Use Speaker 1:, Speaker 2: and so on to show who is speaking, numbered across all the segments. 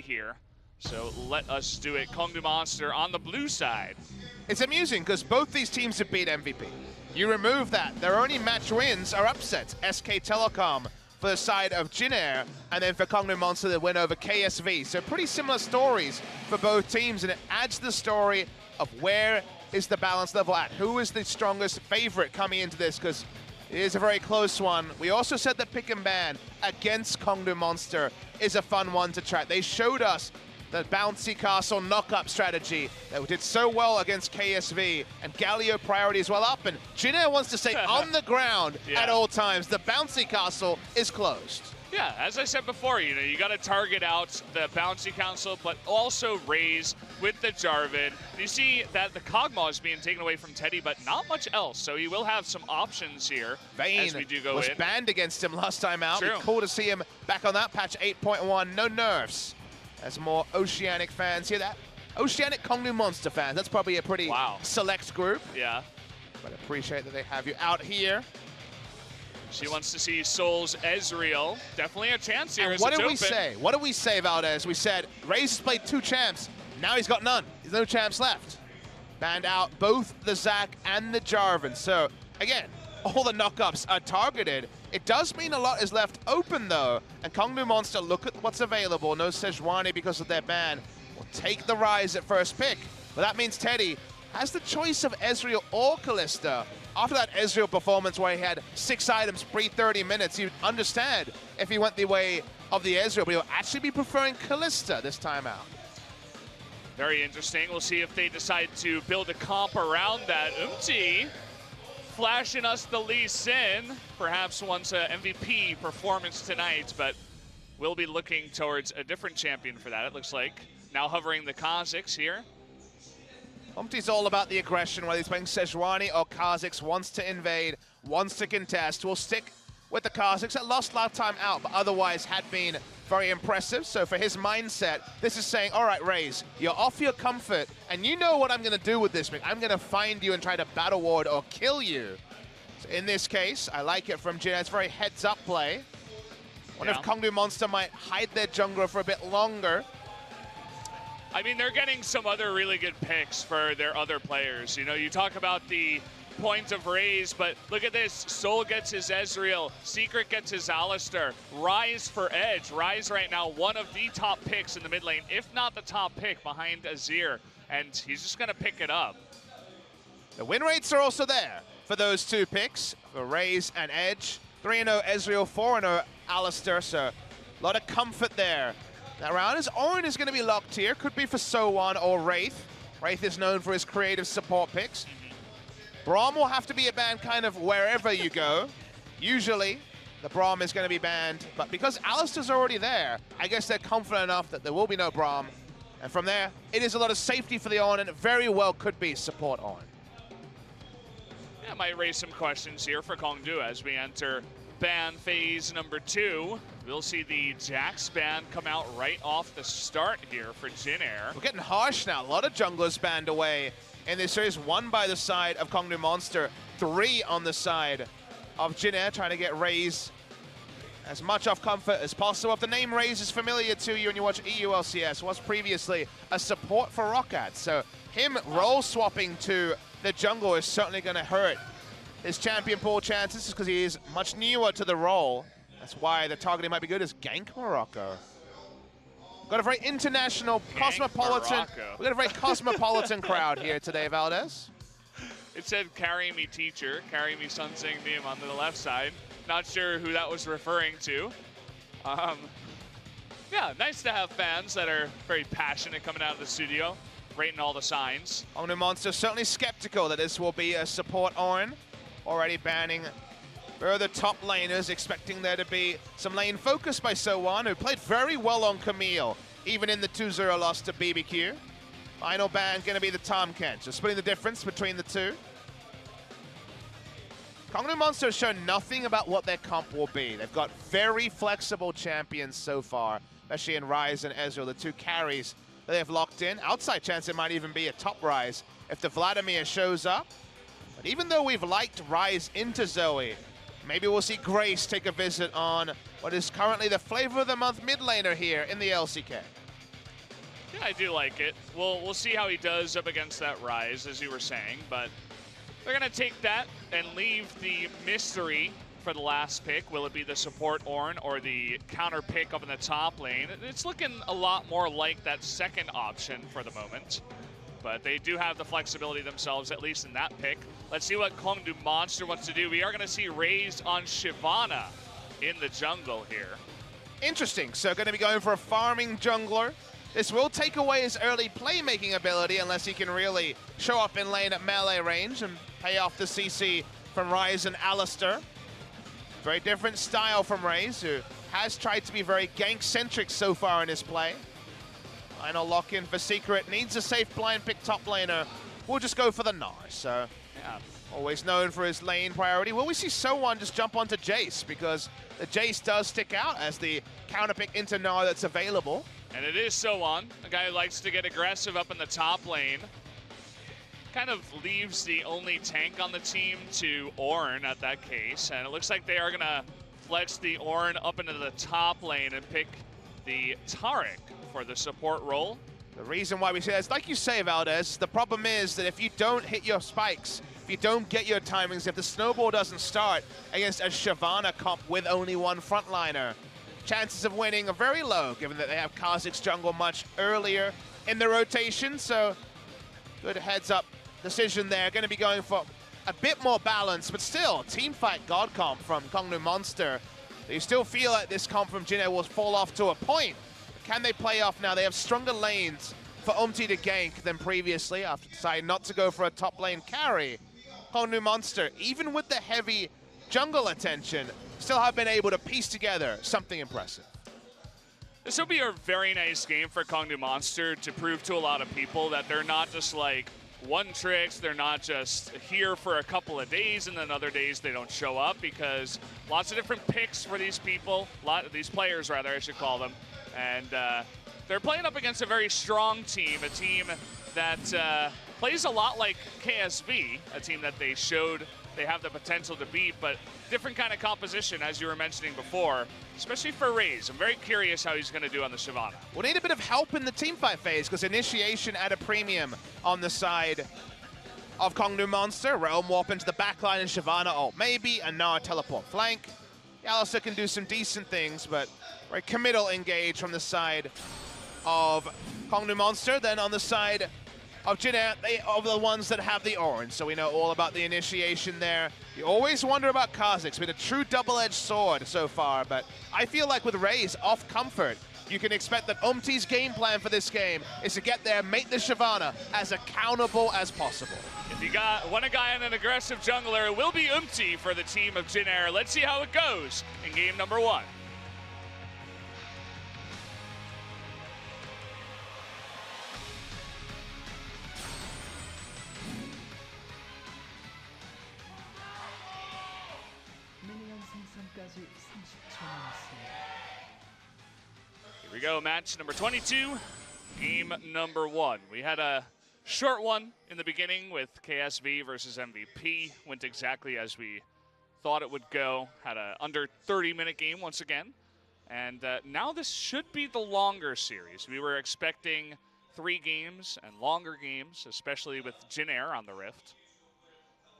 Speaker 1: here. So let us do it. Kongdoo Monster on the blue side.
Speaker 2: It's amusing because both these teams have beat MVP. You remove that, their only match wins are upsets. SK Telecom for the side of Jin Air, and then for Kongdoo Monster, they win over KSV. So pretty similar stories for both teams, and it adds to the story of where is the balance level at? Who is the strongest favorite coming into this? Because it is a very close one. We also said that pick and ban against Kongdoo Monster is a fun one to track. They showed us the bouncy castle knock-up strategy that did so well against KSV, and Galio priority is well up, and Jin Air wants to stay on the ground at all times. The bouncy castle is closed.
Speaker 1: Yeah, as I said before, you got to target out the bouncy castle, but also raise with the Jarvan. You see that the Kog'Maw is being taken away from Teddy, but not much else, so he will have some options here
Speaker 2: Vayne
Speaker 1: as we do go
Speaker 2: was
Speaker 1: in.
Speaker 2: banned against him last time out.
Speaker 1: True.
Speaker 2: Cool to see him back on that patch 8.1. No nerfs. As more Oceanic fans hear that. Oceanic Kongdoo Monster fans. That's probably a pretty select group.
Speaker 1: Yeah.
Speaker 2: But appreciate that they have you out here.
Speaker 1: She wants to see Soul's Ezreal. Definitely a chance here.
Speaker 2: And what did we say? What did we say, Valdez? We said Raze has played 2 champs. Now he's got none. There's no champs left. Banned out both the Zac and the Jarvan. So, again, all the knockups are targeted. It does mean a lot is left open, though. And Kongdoo Monster, look at what's available. No Sejuani because of their ban. Will take the Rise at first pick. But that means Teddy has the choice of Ezreal or Kalista. After that Ezreal performance where he had 6 items pre-30 minutes, you'd understand if he went the way of the Ezreal, but he'll actually be preferring Kalista this time out.
Speaker 1: Very interesting. We'll see if they decide to build a comp around that. Umti flashing us the Lee Sin. Perhaps wants an MVP performance tonight, but we'll be looking towards a different champion for that, it looks like. Now hovering the Kha'Zix here.
Speaker 2: Umti's all about the aggression, whether he's playing Sejuani or Kha'Zix, wants to invade, wants to contest. We'll stick with the Kha'Zix that lost last time out, but otherwise had been very impressive. So for his mindset, this is saying, all right, Raze, you're off your comfort, and you know what I'm going to do with this. I'm going to find you and try to battle ward or kill you. So in this case, I like it from Jin. It's very heads-up play. Wonder if Kongdoo Monster might hide their jungler for a bit longer.
Speaker 1: I mean, they're getting some other really good picks for their other players. You know, you talk about the point of Raze, but look at this. Soul gets his Ezreal. Secret gets his Alistar. Rise for Edge. Rise right now, one of the top picks in the mid lane, if not the top pick behind Azir. And he's just going to pick it up.
Speaker 2: The win rates are also there for those 2 picks, for Raze and Edge. 3-0 Ezreal, 4-0 Alistar, so a lot of comfort there. That round is Orin is going to be locked here. Could be for So1 or Wraith. Wraith is known for his creative support picks. Braum will have to be a ban kind of wherever you go. Usually, the Braum is going to be banned. But because Alistar's already there, I guess they're confident enough that there will be no Braum. And from there, it is a lot of safety for the Orin, and it very well could be support Orin.
Speaker 1: Yeah, might raise some questions here for Kongdoo as we enter ban phase number 2. We'll see the Jax ban come out right off the start here for Jin Air.
Speaker 2: We're getting harsh now. A lot of junglers banned away in this series. 1 by the side of Kongdoo Monster, 3 on the side of Jin Air, trying to get Raze as much off comfort as possible. If the name Raze is familiar to you and you watch EULCS, was previously a support for Roccat. So him role swapping to the jungle is certainly going to hurt his champion pool chances, because he is much newer to the role. That's why the targeting might be good as Gank Morocco. Got a very international, cosmopolitan. We got a very cosmopolitan crowd here today, Valdez.
Speaker 1: It said, "Carry me, teacher." Carry me, Sun Sing meme on the left side. Not sure who that was referring to. Yeah, nice to have fans that are very passionate coming out of the studio, rating all the signs.
Speaker 2: Kongdoo Monster certainly skeptical that this will be a support Orin. Already banning further top laners, expecting there to be some lane focus by So1, who played very well on Camille, even in the 2-0 loss to BBQ. Final ban going to be the Tom Kent, so splitting the difference between the 2. Kongdoo Monster has shown nothing about what their comp will be. They've got very flexible champions so far, especially in Rise and Ezreal, the 2 carries that they've locked in. Outside chance it might even be a top Rise if the Vladimir shows up. But even though we've liked Rise into Zoe, maybe we'll see Grace take a visit on what is currently the flavor of the month mid laner here in the LCK.
Speaker 1: Yeah, I do like it. We'll see how he does up against that Ryze, as you were saying, but they're going to take that and leave the mystery for the last pick. Will it be the support Ornn or the counter pick up in the top lane? It's looking a lot more like that second option for the moment, but they do have the flexibility themselves, at least in that pick. Let's see what Kongdoo Monster wants to do. We are going to see Raze on Shyvana in the jungle here.
Speaker 2: Interesting. So going to be going for a farming jungler. This will take away his early playmaking ability unless he can really show up in lane at melee range and pay off the CC from Ryze and Alistar. Very different style from Raze, who has tried to be very gank-centric so far in his play. Final lock-in for Secret. Needs a safe blind pick top laner. We'll just go for the Gnar. So, yeah, always known for his lane priority. Will we see Someone just jump onto Jace? Because the Jace does stick out as the counter pick into Gnar that's available.
Speaker 1: And it is Sowan, a guy who likes to get aggressive up in the top lane. Kind of leaves the only tank on the team to Ornn at that case. And it looks like they are going to flex the Ornn up into the top lane and pick the Taric for the support role.
Speaker 2: The reason why we say that is, like you say, Valdez, the problem is that if you don't hit your spikes, if you don't get your timings, if the snowball doesn't start against a Shyvana comp with only one frontliner, chances of winning are very low, given that they have Kha'Zix's jungle much earlier in the rotation. So, good heads-up decision there. Going to be going for a bit more balance, but still, team fight god comp from Kongdoo Monster. You still feel like this comp from Jin Air will fall off to a point. Can they play off now? They have stronger lanes for Umti to gank than previously after deciding not to go for a top lane carry. Kongdoo Monster, even with the heavy jungle attention, still have been able to piece together something impressive.
Speaker 1: This will be a very nice game for Kongdoo Monster to prove to a lot of people that they're not just like one tricks, they're not just here for a couple of days and then other days they don't show up, because lots of different picks for these people, these players rather, I should call them. And they're playing up against a very strong team, a team that plays a lot like KSV, a team that they showed they have the potential to beat, but different kind of composition, as you were mentioning before, especially for Raze. I'm very curious how he's going to do on the Shyvana.
Speaker 2: We'll need a bit of help in the teamfight phase, because initiation at a premium on the side of Kongdoo Monster. Realm Warp into the backline and Shyvana ult maybe, and Gnar teleport flank. Alistar can do some decent things, but very committal engage from the side of Kongdoo Monster. Then on the side of Jin Air, they are the ones that have the orange, so we know all about the initiation there. You always wonder about Kha'Zix, been a true double-edged sword so far, but I feel like with Raze off comfort, you can expect that Umti's game plan for this game is to get there, make the Shyvana as accountable as possible.
Speaker 1: If you want a guy on an aggressive jungler, it will be Umti for the team of Jin Air. Let's see how it goes in game number 1. Here we go, match number 22, game number 1. We had a short one in the beginning with KSV versus MVP. Went exactly as we thought it would go. Had a under 30-minute game once again. And now this should be the longer series. We were expecting 3 games and longer games, especially with Jin Air on the Rift.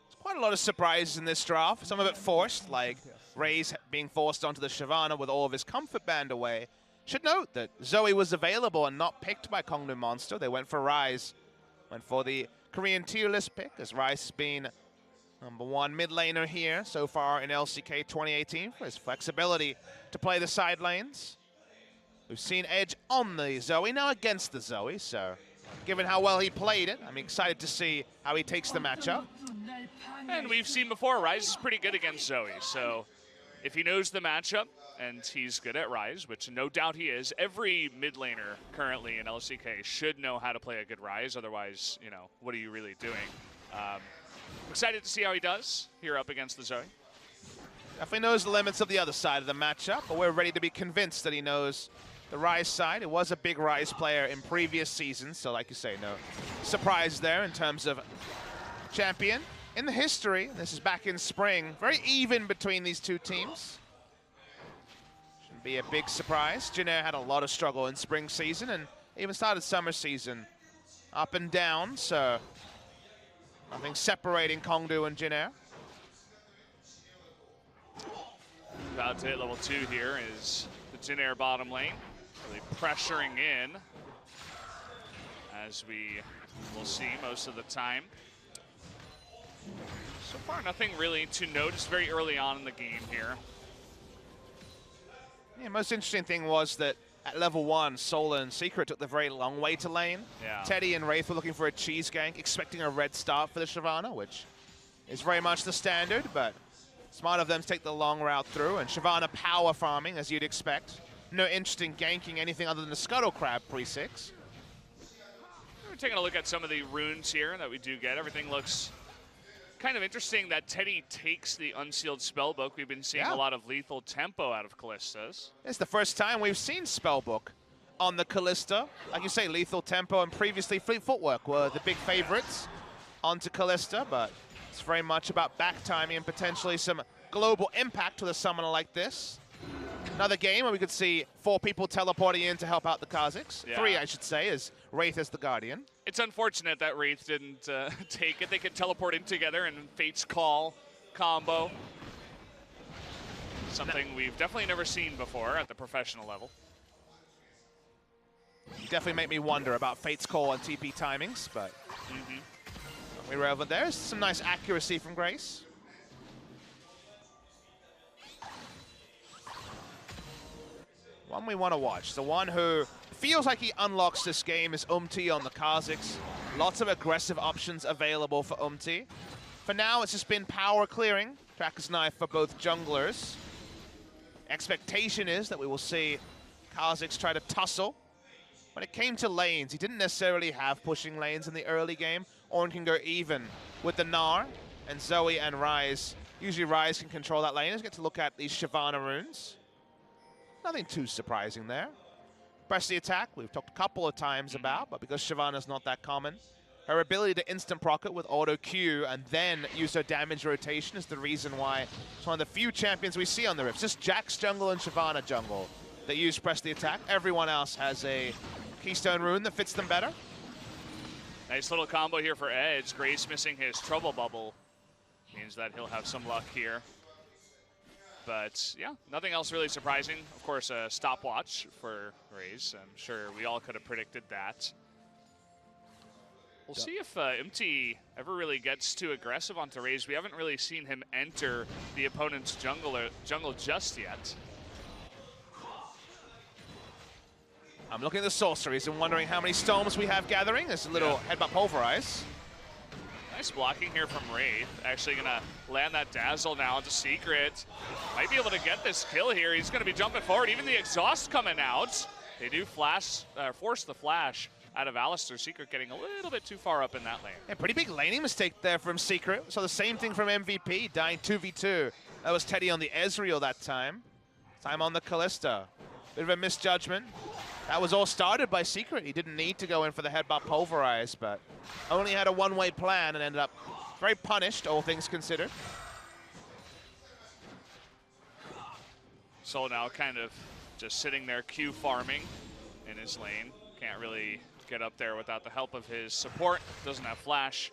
Speaker 2: There's quite a lot of surprises in this draft. Some of it forced, like Raze being forced onto the Shyvana with all of his comfort band away. Should note that Zoe was available and not picked by Kongdoo Monster. They went for Ryze. Went for the Korean tier list pick, as Ryze has been #1 mid laner here so far in LCK 2018 for his flexibility to play the side lanes. We've seen Edge on the Zoe, now against the Zoe, so given how well he played it, I'm excited to see how he takes the matchup.
Speaker 1: And we've seen before, Ryze is pretty good against Zoe, so if he knows the matchup, and he's good at Ryze, which no doubt he is, every mid laner currently in LCK should know how to play a good Ryze, otherwise, you know, what are you really doing? Excited to see how he does here up against the Zoe.
Speaker 2: Definitely knows the limits of the other side of the matchup, but we're ready to be convinced that he knows the Ryze side. It was a big Ryze player in previous seasons, so like you say, no surprise there in terms of champion. In the history, this is back in spring, very even between these two teams. Shouldn't be a big surprise. Jin Air had a lot of struggle in spring season, and Even started summer season up and down, so nothing separating Kongdoo and Jin Air.
Speaker 1: About to hit level 2 here is the Jin Air bottom lane. Really pressuring in, as we will see most of the time. So far, nothing really to note. It's very early on in the game here.
Speaker 2: Yeah, most interesting thing was that at level 1, Solar and Secret took the very long way to lane.
Speaker 1: Yeah.
Speaker 2: Teddy and Wraith were looking for a cheese gank, expecting a red start for the Shyvana, which is very much the standard, but smart of them to take the long route through, and Shyvana power farming, as you'd expect. No interest in ganking anything other than the Scuttle Crab pre-6.
Speaker 1: We're taking a look at some of the runes here that we do get. Everything looks kind of interesting that Teddy takes the Unsealed Spellbook. We've been seeing a lot of lethal tempo out of Kallistas.
Speaker 2: It's the first time we've seen Spellbook on the Kallista. Like you say, lethal tempo and previously Fleet Footwork were the big favorites onto Kallista, but it's very much about back timing and potentially some global impact with a summoner like this. Another game where we could see 4 people teleporting in to help out the Kazakhs. Yeah. 3, I should say, as Wraith is the Guardian.
Speaker 1: It's unfortunate that Wraith didn't take it. They could teleport in together and Fate's Call combo. Something we've definitely never seen before at the professional level.
Speaker 2: You definitely make me wonder about Fate's Call and TP timings, but we were over there. Some nice accuracy from Grace. One we want to watch. The one who feels like he unlocks this game is Umti on the Kazakhs. Lots of aggressive options available for Umti. For now, it's just been power clearing. Tracker's Knife for both junglers. Expectation is that we will see Kazakhs try to tussle. When it came to lanes, he didn't necessarily have pushing lanes in the early game. Ornn can go even with the Gnar, and Zoe and Ryze. Usually Ryze can control that lane. Let's get to look at these Shyvana runes. Nothing too surprising there. Press the attack, we've talked a couple of times about, but because Shyvana's not that common, her ability to instant proc it with auto Q and then use her damage rotation is the reason why it's one of the few champions we see on the Rift. Just Jax jungle and Shyvana jungle that use press the attack. Everyone else has a keystone rune that fits them better.
Speaker 1: Nice little combo here for Edge. Grace missing his trouble bubble means that he'll have some luck here. But yeah, nothing else really surprising. Of course, a stopwatch for Raze. I'm sure we all could have predicted that. We'll see if MT ever really gets too aggressive onto Raze. We haven't really seen him enter the opponent's jungle just yet.
Speaker 2: I'm looking at the sorceries and wondering how many storms we have gathering. There's a little headbutt pulverize.
Speaker 1: Nice blocking here from Wraith. Actually gonna land that Dazzle now into Secret. Might be able to get this kill here. He's gonna be jumping forward. Even the exhaust coming out. They do force the flash out of Alistar. Secret getting a little bit too far up in that lane.
Speaker 2: Yeah, pretty big laning mistake there from Secret. So the same thing from MVP, dying 2v2. That was Teddy on the Ezreal that time. Time on the Kallista. Bit of a misjudgment. That was all started by Secret. He didn't need to go in for the headbutt pulverize, but only had a one-way plan and ended up very punished, all things considered.
Speaker 1: Sol now kind of just sitting there Q farming in his lane. Can't really get up there without the help of his support. Doesn't have flash.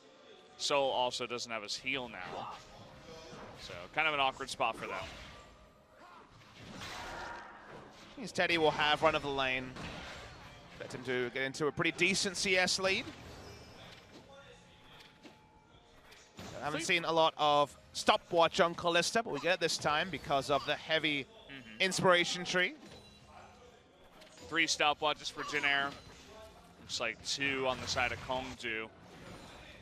Speaker 1: Sol also doesn't have his heal now. So kind of an awkward spot for them.
Speaker 2: Means Teddy will have run of the lane. Let him to get into a pretty decent CS lead. I haven't seen a lot of stopwatch on Kallista, but we get it this time because of the heavy inspiration tree.
Speaker 1: 3 stopwatches for Jin Air. Looks like 2 on the side of Kongdoo.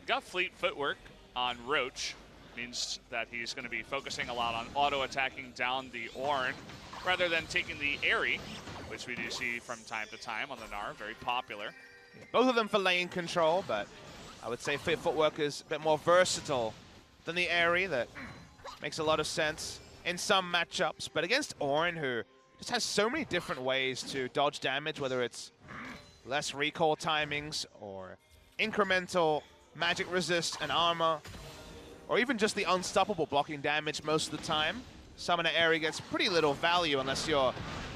Speaker 1: Got Fleet Footwork on Roach. Means that he's going to be focusing a lot on auto-attacking down the Ornn rather than taking the Airy, which we do see from time to time on the Gnar. Very popular.
Speaker 2: Yeah, both of them for lane control, but I would say Fleet Footwork is a bit more versatile than the Airy. That makes a lot of sense in some matchups. But against Ornn, who just has so many different ways to dodge damage, whether it's less recall timings or incremental magic resist and armor, or even just the unstoppable blocking damage most of the time. Summoner Airy gets pretty little value unless you're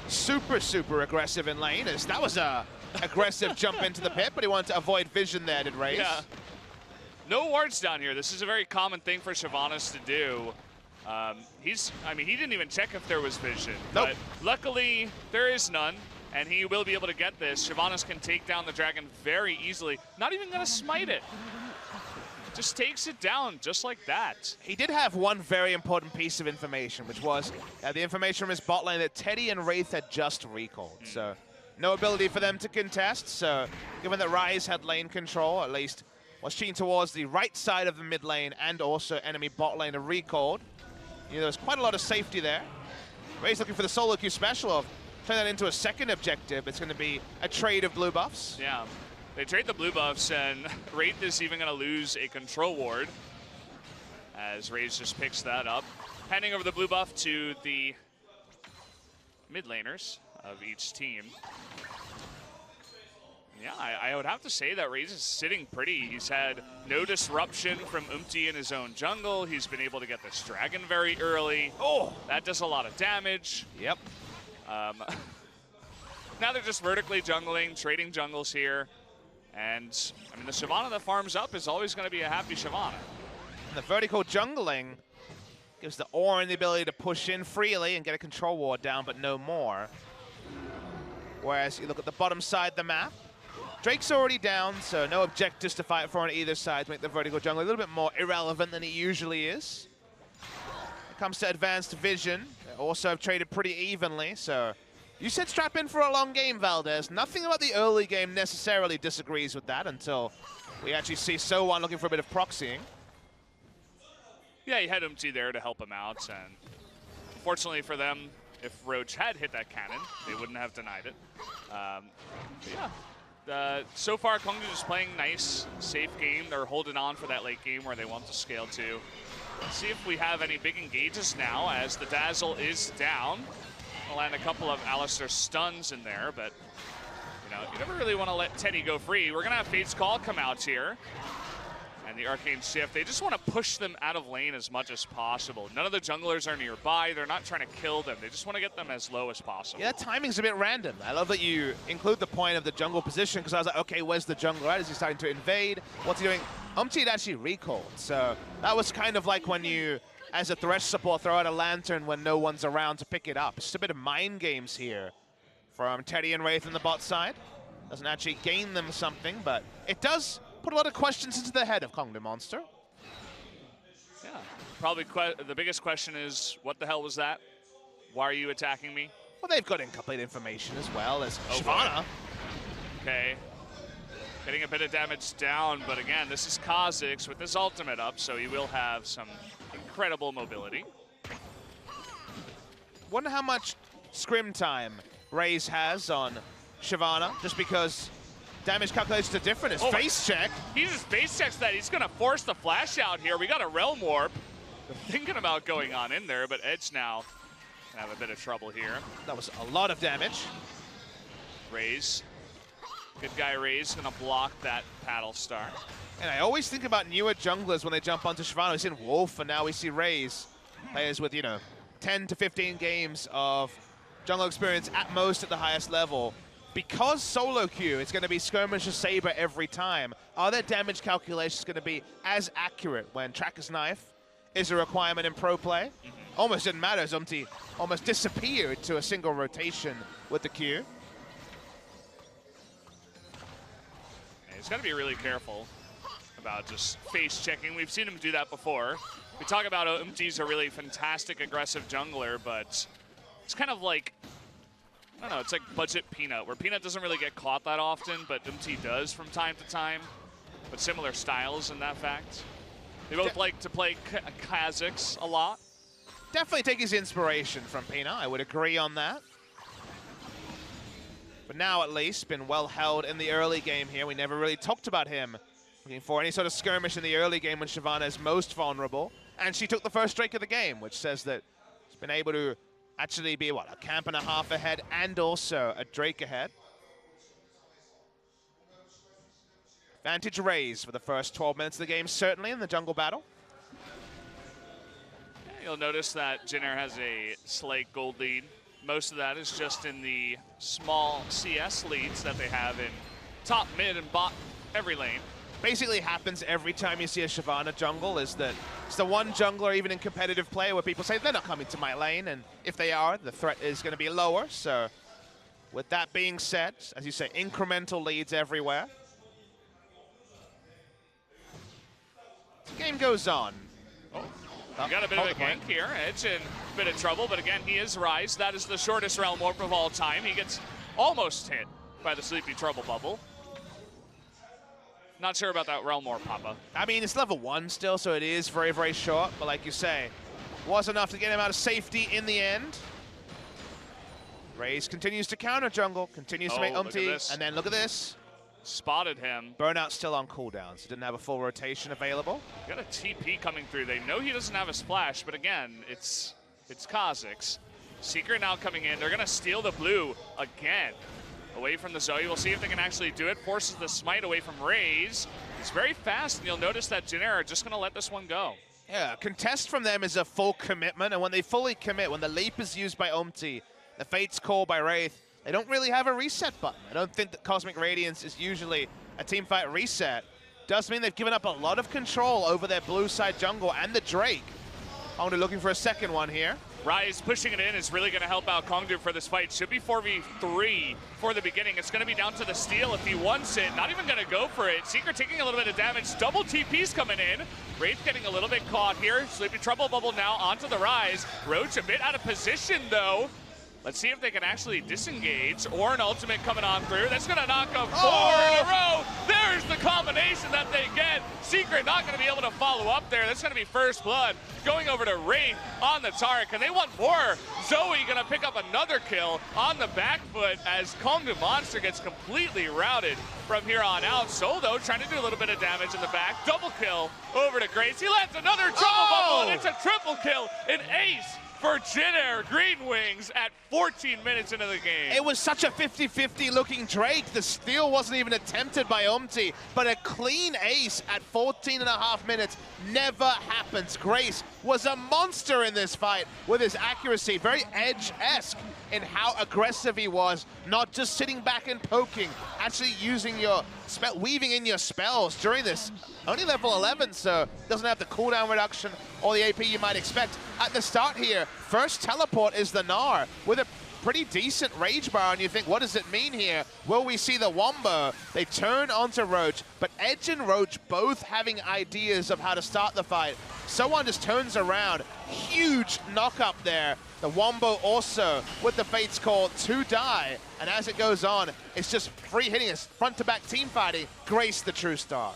Speaker 2: super, super aggressive in lane. As that was a aggressive jump into the pit, but he wanted to avoid vision there, did Raze.
Speaker 1: Yeah. No wards down here. This is a very common thing for Shyvana to do. He didn't even check if there was vision.
Speaker 2: Nope.
Speaker 1: But luckily, there is none, and he will be able to get this. Shyvana can take down the dragon very easily. Not even gonna smite it. Just takes it down just like that.
Speaker 2: He did have one very important piece of information, which was the information from his bot lane that Teddy and Wraith had just recalled. So no ability for them to contest. So given that Ryze had lane control, at least was cheating towards the right side of the mid lane and also enemy bot lane are recalled. You know, there was quite a lot of safety there. Wraith's looking for the solo queue special of turn that into a second objective. It's going to be a trade of blue buffs.
Speaker 1: Yeah. They trade the blue buffs, and Wraith is even going to lose a control ward as Raze just picks that up. Handing over the blue buff to the mid laners of each team. Yeah, I would have to say that Raze is sitting pretty. He's had no disruption from Umti in his own jungle. He's been able to get this dragon very early.
Speaker 2: Oh!
Speaker 1: That does a lot of damage.
Speaker 2: Yep.
Speaker 1: Now they're just vertically jungling, trading jungles here. And, I mean, the Shyvana that farms up is always going to be a happy Shyvana.
Speaker 2: And the vertical jungling gives the Orin the ability to push in freely and get a control ward down, but no more. Whereas you look at the bottom side of the map, Drake's already down, so no objectives to fight for on either side to make the vertical jungle a little bit more irrelevant than it usually is. When it comes to advanced vision, they also have traded pretty evenly, so you said strap in for a long game, Valdez. Nothing about the early game necessarily disagrees with that until we actually see So1 looking for a bit of proxying.
Speaker 1: Yeah, he had Umti there to help him out, and fortunately for them, if Roach had hit that cannon, they wouldn't have denied it. So far, Kongdoo is playing nice, safe game. They're holding on for that late game where they want to scale to. Let's see if we have any big engages now as the Dazzle is down. We'll land a couple of Alistar stuns in there, but you never really want to let Teddy go free. We're going to have Fate's Call come out here. And the Arcane Shift, they just want to push them out of lane as much as possible. None of the junglers are nearby. They're not trying to kill them. They just want to get them as low as possible.
Speaker 2: Yeah, timing's a bit random. I love that you include the point of the jungle position, because I was like, okay, where's the jungler at? Is he starting to invade? What's he doing? Umti had actually recalled. So that was kind of like when you, as a Thresh support, throw out a lantern when no one's around to pick it up. It's just a bit of mind games here from Teddy and Wraith on the bot side. Doesn't actually gain them something, but it does put a lot of questions into the head of Kongdoo Monster.
Speaker 1: Yeah, probably the biggest question is, what the hell was that? Why are you attacking me?
Speaker 2: Well, they've got incomplete information as well as Shyvana.
Speaker 1: Okay, getting a bit of damage down, but again, this is Kha'Zix with his ultimate up, so he will have some incredible mobility.
Speaker 2: Wonder how much scrim time Raze has on Shyvana, just because damage calculations are different. His face check.
Speaker 1: He just face checks that. He's going to force the flash out here. We got a Realm Warp. They're thinking about going on in there, but Edge now can have a bit of trouble here.
Speaker 2: That was a lot of damage.
Speaker 1: Raze. Good guy Raze going to block that Paddle Star.
Speaker 2: And I always think about newer junglers when they jump onto Shyvana. We've seen Wolf, and now we see Raze. Players with, 10 to 15 games of jungle experience at most at the highest level. Because solo queue, it's going to be skirmish or saber every time. Are their damage calculations going to be as accurate when Tracker's Knife is a requirement in pro play? Almost didn't matter as Umti almost disappeared to a single rotation with the Q.
Speaker 1: He's got to be really careful about just face checking. We've seen him do that before. We talk about Umti's a really fantastic aggressive jungler, but it's kind of like, I don't know, it's like budget Peanut, where Peanut doesn't really get caught that often, but Umti does from time to time. But similar styles in that fact. They both like to play Kha'Zix a lot.
Speaker 2: Definitely take his inspiration from Peanut, I would agree on that. But now at least, been well held in the early game here. We never really talked about him looking for any sort of skirmish in the early game when Shyvana is most vulnerable. And she took the first Drake of the game, which says that she's been able to actually be, a camp and a half ahead and also a Drake ahead. Vantage Raze for the first 12 minutes of the game, certainly in the jungle battle.
Speaker 1: Yeah, you'll notice that Jin Air has a slight gold lead most of that is just in the small CS leads that they have in top, mid, and bot every lane.
Speaker 2: Basically happens every time you see a Shyvana jungle is that it's the one jungler, even in competitive play, where people say they're not coming to my lane, and if they are, the threat is going to be lower. So with that being said, as you say, incremental leads everywhere. The game goes on.
Speaker 1: We got a bit of a gank here. Edge in a bit of trouble, but again, he is Rise. That is the shortest Realm Warp of all time. He gets almost hit by the Sleepy Trouble Bubble. Not sure about that Realm Warp, Papa.
Speaker 2: I mean, it's level 1 still, so it is very, very short. But like you say, was enough to get him out of safety in the end. Raze continues to counter jungle, continues to make Umti, and then look at this.
Speaker 1: Spotted him.
Speaker 2: Burnout's still on cooldown, so didn't have a full rotation available.
Speaker 1: Got a TP coming through. They know he doesn't have a splash, but again, it's Kha'Zix. Secret now coming in. They're gonna steal the blue again. Away from the Zoe. We'll see if they can actually do it. Forces the smite away from Raze. He's very fast, and you'll notice that Jin Air are just gonna let this one go.
Speaker 2: Yeah, contest from them is a full commitment, and when they fully commit, when the leap is used by Umti, the Fate's Call by Wraith, they don't really have a reset button. I don't think that Cosmic Radiance is usually a teamfight reset. Does mean they've given up a lot of control over their blue side jungle and the Drake. Kongdoo looking for a second one here.
Speaker 1: Rise pushing it in is really going to help out Kongdoo for this fight. Should be 4v3 for the beginning. It's going to be down to the steal if he wants it. Not even going to go for it. Secret taking a little bit of damage. Double TP's coming in. Wraith getting a little bit caught here. Sleepy Trouble Bubble now onto the Rise. Roach a bit out of position though. Let's see if they can actually disengage, or an ultimate coming on through. That's gonna knock up 4 in a row. There's the combination that they get. Secret not gonna be able to follow up there. That's gonna be first blood. Going over to Wraith on the Taric, and they want more. Zoe gonna pick up another kill on the back foot as Kongdoo Monster gets completely routed from here on out. Soldo trying to do a little bit of damage in the back. Double kill over to Grace. He lands another trouble bubble, and it's a triple kill. An ace for Jin Air Greenwings at 14 minutes into the game.
Speaker 2: It was such a 50-50 looking Drake. The steal wasn't even attempted by Umti, but a clean ace at 14.5 minutes never happens. Grace was a monster in this fight with his accuracy, very Edge-esque in how aggressive he was, not just sitting back and poking, actually using your spell, weaving in your spells during this. Only level 11, so doesn't have the cooldown reduction or the AP you might expect. At the start here, first teleport is the Gnar with a pretty decent rage bar, and you think, what does it mean here? Will we see the Wombo? They turn onto Roach, but Edge and Roach both having ideas of how to start the fight. Someone just turns around, huge knock up there. The Wombo also with the Fate's Call to die, and as it goes on, it's just free hitting us, front to back team fighting. Grace the true star.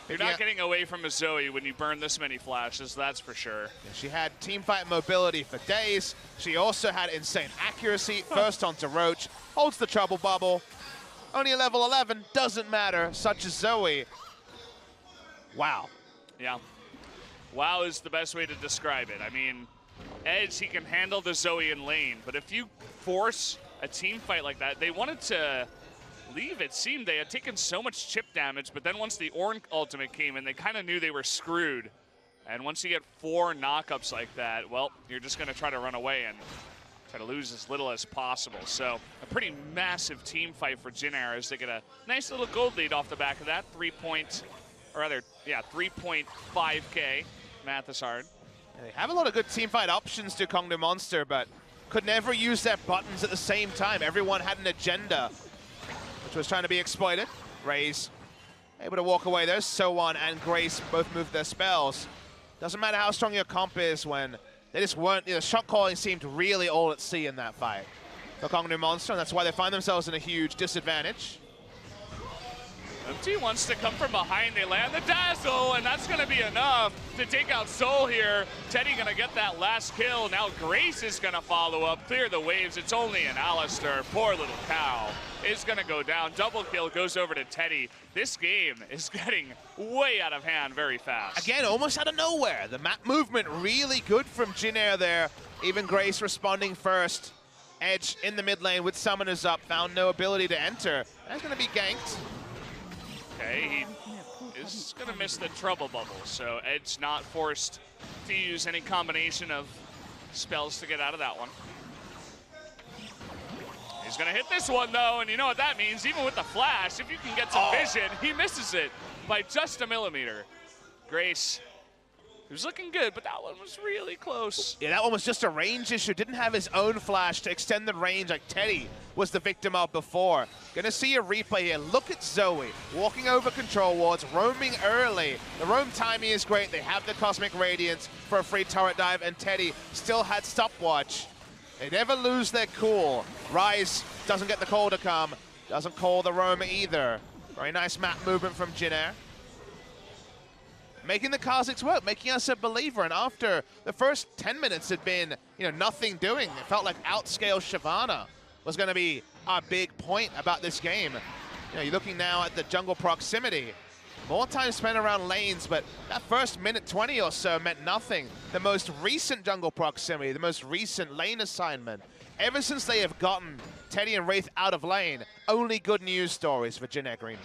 Speaker 1: You're not getting away from a Zoe when you burn this many flashes, that's for sure.
Speaker 2: Yeah, she had teamfight mobility for days. She also had insane accuracy. First onto Roach, holds the trouble bubble. Only a level 11, doesn't matter, such as Zoe. Wow.
Speaker 1: Yeah. Wow is the best way to describe it. I mean, Edge, he can handle the Zoe in lane, but if you force a team fight like that, they wanted to leave, it seemed. They had taken so much chip damage, but then once the Ornn ultimate came in, they kind of knew they were screwed. And once you get 4 knockups like that, well, you're just going to try to run away and try to lose as little as possible. So a pretty massive team fight for Jin Air as they get a nice little gold lead off the back of that. 3.5K. Math is hard.
Speaker 2: They have a lot of good teamfight options to Kongdoo Monster, but could never use their buttons at the same time. Everyone had an agenda, which was trying to be exploited. Raze able to walk away there. So1 and Grace both moved their spells. Doesn't matter how strong your comp is when they just weren't, the shot calling seemed really all at sea in that fight for Kongdoo Monster, and that's why they find themselves in a huge disadvantage.
Speaker 1: MT wants to come from behind. They land the dazzle, and that's going to be enough to take out Soul here. Teddy going to get that last kill. Now Grace is going to follow up, clear the waves. It's only an Alistair. Poor little cow is going to go down. Double kill goes over to Teddy. This game is getting way out of hand very fast.
Speaker 2: Again, almost out of nowhere. The map movement really good from Jin Air there. Even Grace responding first. Edge in the mid lane with summoners up. Found no ability to enter. That's going to be ganked.
Speaker 1: Okay, he is going to miss the trouble bubble, so Edge not forced to use any combination of spells to get out of that one. He's gonna hit this one though, and you know what that means. Even with the flash, if you can get some vision, he misses it by just a millimeter. Grace, he was looking good, but that one was really close.
Speaker 2: Yeah, that one was just a range issue. Didn't have his own flash to extend the range like Teddy was the victim of before. Gonna see a replay here. Look at Zoe walking over control wards, roaming early. The roam timing is great. They have the Cosmic Radiance for a free turret dive, and Teddy still had stopwatch. They never lose their cool. Rise doesn't get the call to come. Doesn't call the roam either. Very nice map movement from Jinair. Making the Kha'Zix work, making us a believer. And after the first 10 minutes had been, nothing doing, it felt like outscale Shyvana was going to be our big point about this game. You're looking now at the jungle proximity. More time spent around lanes, but that first minute 20 or so meant nothing. The most recent jungle proximity, the most recent lane assignment, ever since they have gotten Teddy and Wraith out of lane, only good news stories for Jinair GreenWings.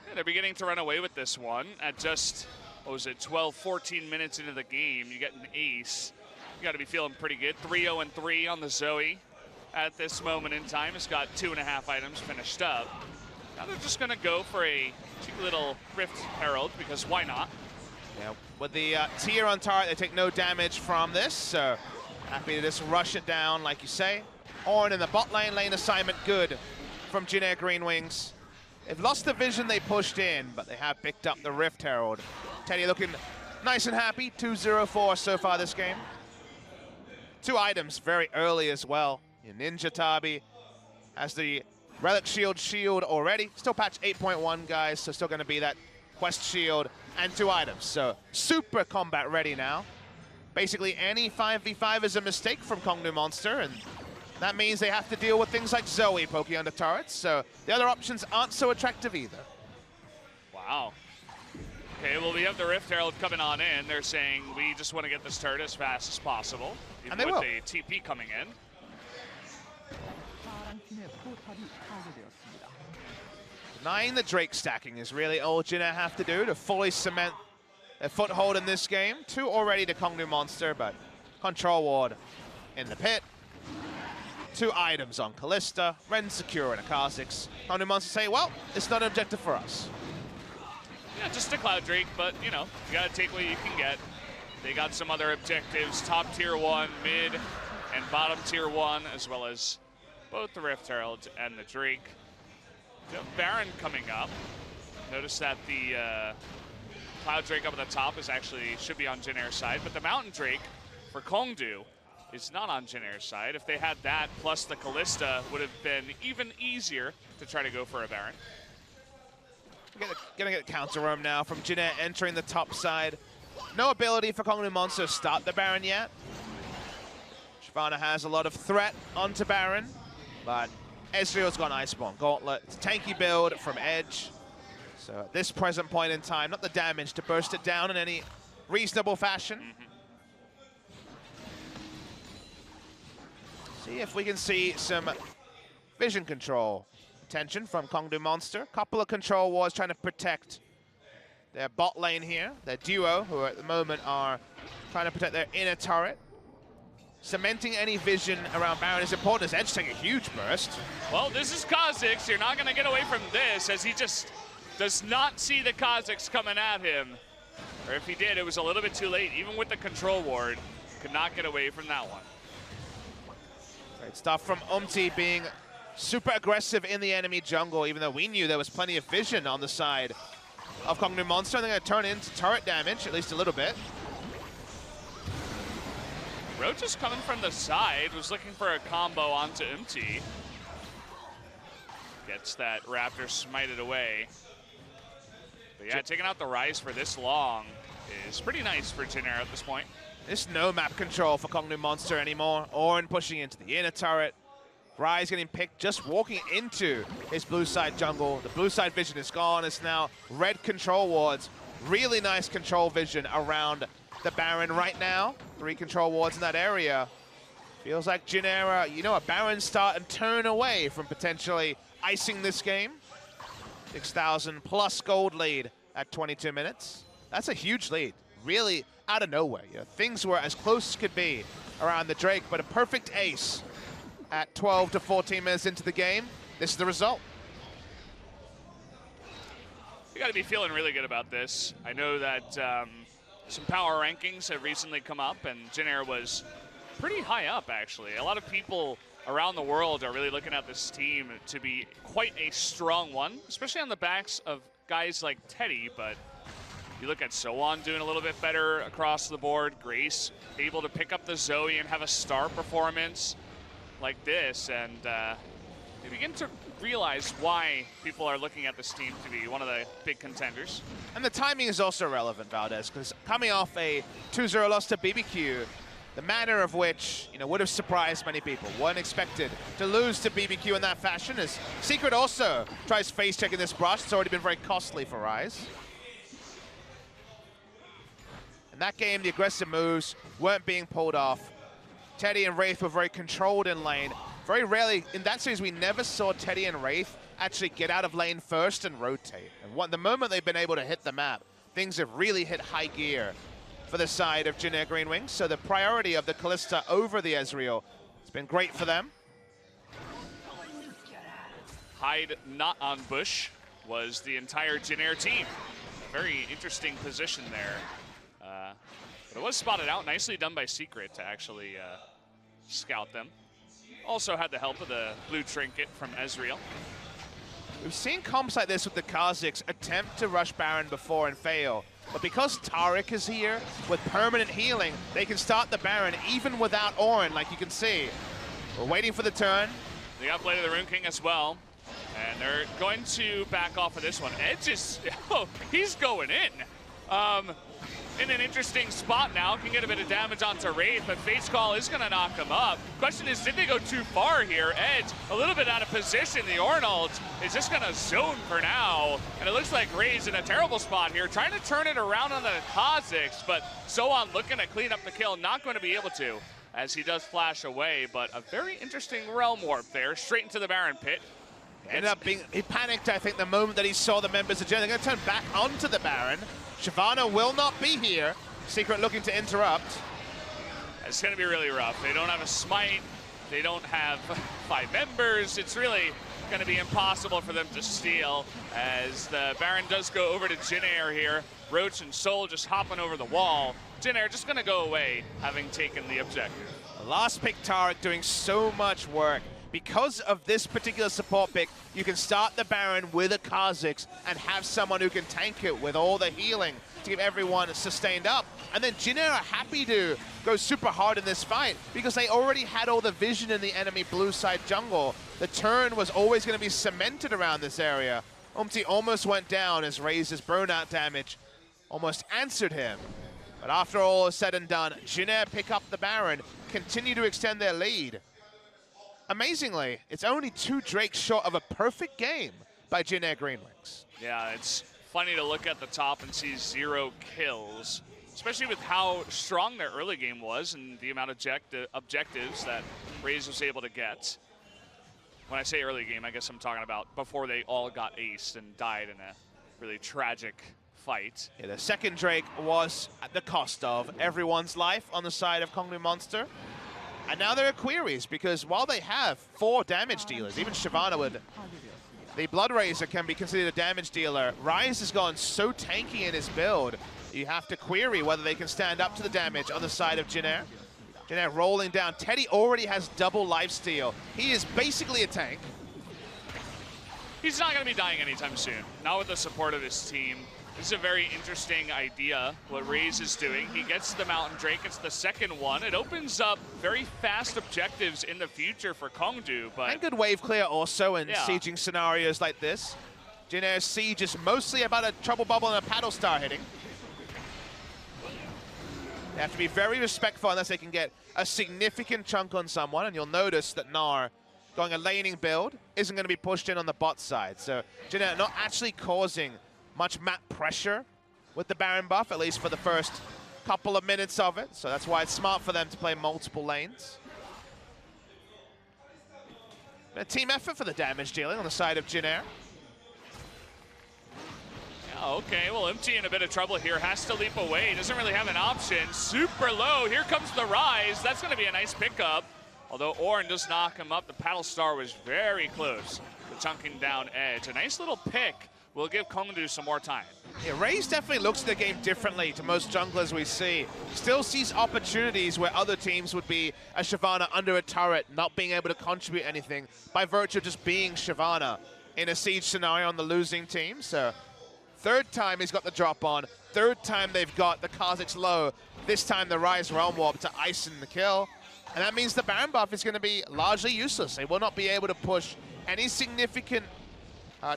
Speaker 1: Yeah, they're beginning to run away with this one at just, 12, 14 minutes into the game. You get an ace. You got to be feeling pretty good. 3-0-3 on the Zoe at this moment in time. It's got 2.5 items finished up. Now they're just going to go for a cheeky little Rift Herald, because why not?
Speaker 2: Yeah, with the tier on turret, they take no damage from this, so happy to just rush it down, like you say. Ornn in the bot lane assignment, good from Jinair GreenWings. They've lost the vision they pushed in, but they have picked up the Rift Herald. Teddy looking nice and happy, 2-0-4 so far this game. 2 items very early as well. Ninja Tabi has the Relic Shield already. Still patch 8.1, guys, so still going to be that Quest Shield and 2 items. So super combat ready now. Basically any 5v5 is a mistake from Kongdoo Monster, and that means they have to deal with things like Zoe poking under turrets, so the other options aren't so attractive either.
Speaker 1: Wow. Okay, well, we have the Rift Herald coming on in. They're saying we just want to get this turret as fast as possible, even with the TP coming in.
Speaker 2: Denying the Drake stacking is really all Jinair have to do to fully cement their foothold in this game. 2 already to Kongdoo Monster, but control ward in the pit. 2 items on Kalista, Ren secure and a Kha'Zix. Kongdoo Monster say, well, it's not an objective for us.
Speaker 1: Yeah, just a Cloud Drake, but you gotta take what you can get. They got some other objectives, top tier 1, mid and bottom tier 1, as well as both the Rift Herald and the Drake. Baron coming up. Notice that the Cloud Drake up at the top should be on Jinair's side, but the Mountain Drake for Kongdoo is not on Jinair's side. If they had that plus the Kalista, would have been even easier to try to go for a Baron.
Speaker 2: Gonna get a counter roam now from Jinair entering the top side. No ability for Kongdoo Monster to start the Baron yet. Shyvana has a lot of threat onto Baron, but Ezreal's got an Iceborne Gauntlet. It's a tanky build from Edge. So at this present point in time, not the damage to burst it down in any reasonable fashion. See if we can see some vision control attention from Kongdoo Monster. Couple of control wards trying to protect their bot lane here. Their duo, who at the moment are trying to protect their inner turret. Cementing any vision around Baron is important as Edge take a huge burst.
Speaker 1: Well, this is Kha'Zix. You're not going to get away from this, as he just does not see the Kha'Zix coming at him. Or if he did, it was a little bit too late. Even with the control ward, could not get away from that one.
Speaker 2: Great stuff from Umti being super aggressive in the enemy jungle, even though we knew there was plenty of vision on the side of Kongdoo Monster. And they're going to turn into turret damage, at least a little bit.
Speaker 1: Roach is coming from the side, was looking for a combo onto Umti. Gets that Raptor smited away. But yeah, taking out the Rise for this long is pretty nice for Jinair at this point.
Speaker 2: There's no map control for Kongdoo Monster anymore. Ornn pushing into the inner turret. Rise getting picked, just walking into his blue side jungle. The blue side vision is gone. It's now red control wards. Really nice control vision around the Baron right now. 3 control wards in that area. Feels like Jinair, a Baron start and turn away from potentially icing this game. 6,000 plus gold lead at 22 minutes. That's a huge lead, really out of nowhere. Things were as close as could be around the Drake, but a perfect ace at 12 to 14 minutes into the game. This is the result.
Speaker 1: You got to be feeling really good about this. I know that some power rankings have recently come up, and Jin was pretty high up, actually. A lot of people around the world are really looking at this team to be quite a strong one, especially on the backs of guys like Teddy, but you look at Soan doing a little bit better across the board, Grace able to pick up the Zoe and have a star performance like this, and you begin to realize why people are looking at this team to be one of the big contenders.
Speaker 2: And the timing is also relevant, Valdez, because coming off a 2-0 loss to BBQ, the manner of which, would have surprised many people. Weren't expected to lose to BBQ in that fashion, as Secret also tries face checking this brush. It's already been very costly for Rise. In that game, the aggressive moves weren't being pulled off. Teddy and Wraith were very controlled in lane. Very rarely, in that series, we never saw Teddy and Wraith actually get out of lane first and rotate. And the moment they've been able to hit the map, things have really hit high gear for the side of Jin GreenWings. So the priority of the Kalista over the Ezreal has been great for them.
Speaker 1: Hide not on bush was the entire Jin team. Very interesting position there. But it was spotted out, nicely done by Secret to actually scout them. Also had the help of the blue trinket from Ezreal.
Speaker 2: We've seen comps like this with the Kha'Zix attempt to rush Baron before and fail. But because Taric is here with permanent healing, they can start the Baron even without Ornn, like you can see. We're waiting for the turn.
Speaker 1: They got Blade of the Rune King as well. And they're going to back off of this one. Edge is, he's going in an interesting spot now. Can get a bit of damage onto Wraith, but Fate's Call is going to knock him up. Question is, did they go too far here? Edge, a little bit out of position. The Ornn ult is just going to zone for now. And it looks like Ray's in a terrible spot here, trying to turn it around on the Kha'Zix, but Soan looking to clean up the kill, not going to be able to, as he does flash away. But a very interesting Realm Warp there, straight into the Baron pit.
Speaker 2: He panicked, I think, the moment that he saw the members of Jin. They're going to turn back onto the Baron. Shyvana will not be here. Secret looking to interrupt.
Speaker 1: It's going to be really rough. They don't have a smite. They don't have 5 members. It's really going to be impossible for them to steal, as the Baron does go over to Jin here. Roach and Soul just hopping over the wall. Jin just going to go away, having taken the objective.
Speaker 2: Last pick Taric doing so much work. Because of this particular support pick, you can start the Baron with a Kha'Zix and have someone who can tank it with all the healing to keep everyone sustained up. And then Jin are happy to go super hard in this fight because they already had all the vision in the enemy blue side jungle. The turn was always going to be cemented around this area. Umti almost went down as Raze's burnout damage almost answered him. But after all is said and done, Jin pick up the Baron, continue to extend their lead. Amazingly, it's only 2 Drakes short of a perfect game by Jin GreenWings.
Speaker 1: Yeah, it's funny to look at the top and see 0 kills, especially with how strong their early game was and the amount of objectives that Raze was able to get. When I say early game, I guess I'm talking about before they all got aced and died in a really tragic fight.
Speaker 2: Yeah, the second Drake was at the cost of everyone's life on the side of Kongdoo Monster. And now there are queries, because while they have 4 damage dealers, even Shyvana would, the Blood Razor can be considered a damage dealer. Rise has gone so tanky in his build, you have to query whether they can stand up to the damage on the side of Jin rolling down. Teddy already has double lifesteal. He is basically a tank.
Speaker 1: He's not going to be dying anytime soon, not with the support of his team. This is a very interesting idea, what Raze is doing. He gets the Mountain Drake, it's the second one. It opens up very fast objectives in the future for Kongdoo, but...
Speaker 2: And good wave clear also in sieging scenarios like this. Jin siege is mostly about a trouble bubble and a paddle star hitting. They have to be very respectful unless they can get a significant chunk on someone, and you'll notice that Gnar, going a laning build, isn't going to be pushed in on the bot side. So Jin not actually causing much map pressure with the Baron buff, at least for the first couple of minutes of it. So that's why it's smart for them to play multiple lanes. A team effort for the damage dealing on the side of Jin.
Speaker 1: Yeah, okay, well, Empty in a bit of trouble here, has to leap away, doesn't really have an option. Super low, here comes the Rise. That's gonna be a nice pickup. Although Orin does knock him up, the Paddle Star was very close to chunking down Edge. A nice little pick will give Kongdoo some more time.
Speaker 2: Yeah, Raze definitely looks at the game differently to most junglers we see. Still sees opportunities where other teams would be a Shyvana under a turret, not being able to contribute anything by virtue of just being Shyvana in a siege scenario on the losing team. So third time he's got the drop on, third time they've got the Kha'Zix low, this time the Rise Realm Warp to ice in the kill. And that means the Baron buff is going to be largely useless. They will not be able to push any significant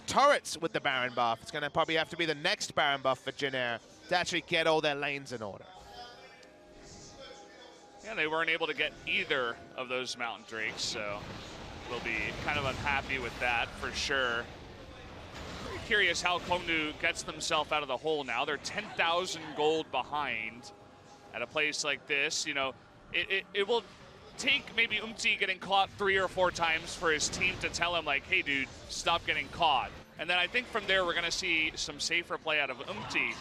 Speaker 2: turrets with the Baron buff. It's going to probably have to be the next Baron buff for Jin Air to actually get all their lanes in order.
Speaker 1: Yeah, they weren't able to get either of those Mountain Drakes, so they'll be kind of unhappy with that for sure. Very curious how Kongdoo gets themselves out of the hole now. They're 10,000 gold behind at a place like this. You know, it will take maybe Umti getting caught 3 or 4 times for his team to tell him, like, hey, dude, stop getting caught. And then I think from there we're going to see some safer play out of Umti.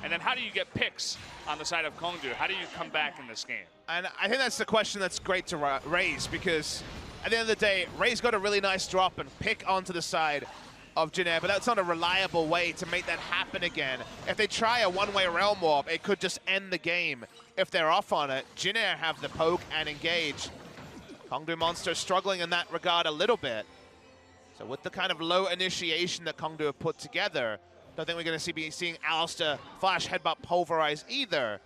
Speaker 1: And then how do you get picks on the side of Kongdoo? How do you come back in this game?
Speaker 2: And I think that's the question that's great to raise, because at the end of the day, Raze got a really nice drop and pick onto the side of Jin Air, but that's not a reliable way to make that happen again. If they try a one-way Realm Warp, it could just end the game. If they're off on it, Jin Air have the poke and engage. Kongdoo Monster struggling in that regard a little bit. So with the kind of low initiation that Kongdoo have put together, don't think we're going to be seeing Alistair flash headbutt pulverize either.